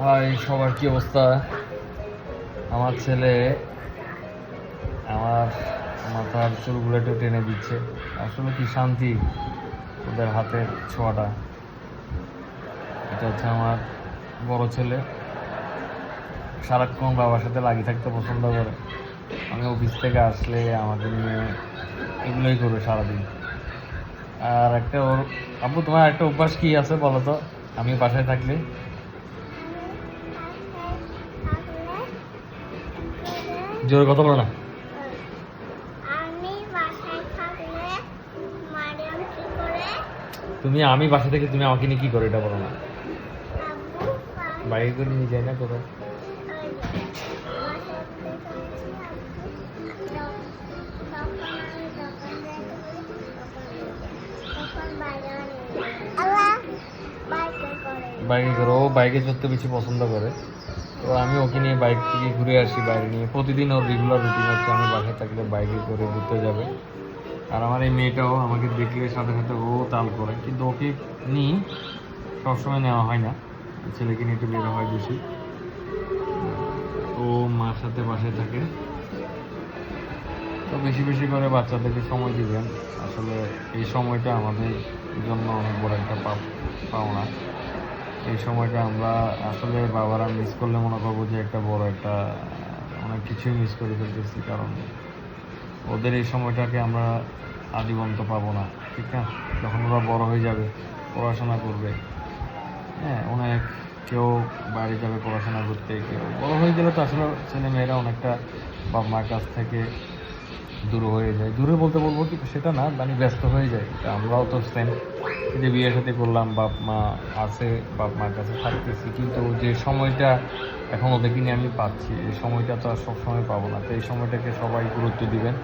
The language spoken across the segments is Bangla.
হাই, সবার কি অবস্থা? আমার ছেলে আমার মাথার চুলগুলো একটু টেনে দিচ্ছে। আসলে কি শান্তি ওদের হাতের ছোঁয়াটা। এটা হচ্ছে আমার বড় ছেলে, সারাক্ষণ বাবার সাথে লাগিয়ে থাকতে পছন্দ করে। আমি অফিস থেকে আসলে আমাকে নিয়ে এগুলোই করবে সারাদিন। আর একটা ওর আব্বু, তোমার একটা অভ্যাস কি আছে বলো তো? আমি বাসায় থাকলে জোরে কথা বলো না। আমি বাসা থেকে তুমি আমাকে নিয়ে কি করো এটা বলো না। বাইরে করে নিয়ে যায় না কোথাও? বাইকে করে, ও বাইকে চড়তে বেশি পছন্দ করে। তো আমি ওকে নিয়ে বাইক থেকে ঘুরে আসি, বাইরে নিয়ে। প্রতিদিন ওর রেগুলার রুটিন হচ্ছে আমি বাসায় থাকলে বাইকে করে ঘুরতে যাবে। আর আমার এই মেয়েটাও আমাকে দেখলে সাথে সাথে ও তাল করে, কিন্তু ওকে নিই সবসময় নেওয়া হয় না। ছেলেকে নিয়ে একটু বেরো হয় বেশি। ও মার সাথে বাসায় থাকে। তো বেশি বেশি করে বাচ্চাদেরকে সময় দিবেন। আসলে এই সময়টা আমাদের জন্য অনেক বড় একটা পাওনা। এই সময়টা আমরা আসলে বাবারা মিস করলে মনে করবো যে একটা বড় একটা অনেক কিছুই মিস করে ফেলতেছি। কারণ ওদের এই সময়টাকে আমরা আজীবন তো পাবো না, ঠিক না? যখন ওরা বড় হয়ে যাবে, পড়াশোনা করবে, হ্যাঁ, অনেক কেউ বাইরে যাবে পড়াশোনা করতে, কেউ বড় হয়ে গেলে তো আসলে ছেলে মেয়েরা অনেকটা বাবা মার কাছ থেকে দূর হয়ে যায়। দূরে বলতে বলবো কি সেটা না, মানে ব্যস্ত হয়ে যায়। তা আমরাও তো সেম, যে বিয়ের সাথে করলাম, বাপ মা আছে, বাপ মার কাছে থাকতেছি, কিন্তু যে সময়টা এখন ওদেরকে নিয়ে আমি পাচ্ছি, এই সময়টা তো আর সবসময় পাবো না। তো এই সময়টাকে সবাই গুরুত্ব দিবেন।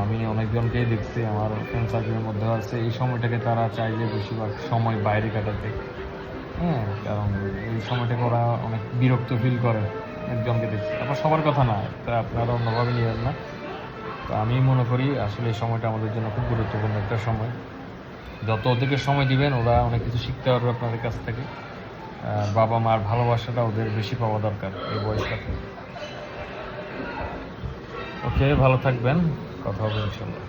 আমি অনেকজনকেই দেখছি, আমার ফ্রেন্ড সার্কেলের মধ্যে আছে, এই সময়টাকে তারা চায় যে বেশিরভাগ সময় বাইরে কাটাতে। হ্যাঁ, কারণ এই সময়টাকে ওরা অনেক বিরক্ত ফিল করে। একজনকে দেখছি, আবার সবার কথা না, তা আপনারা অন্যভাবে নেবেন না। তো আমি মনে করি আসলে এই সময়টা আমাদের জন্য খুব গুরুত্বপূর্ণ একটা সময়। যত ওদেরকে সময় দিবেন ওরা অনেক কিছু শিখতে পারবে আপনাদের কাছ থেকে। বাবা মার ভালোবাসাটা ওদের বেশি পাওয়া দরকার এই বয়সটাতে। ওকে, ভালো থাকবেন, কথা হবে ইনশাল্লাহ।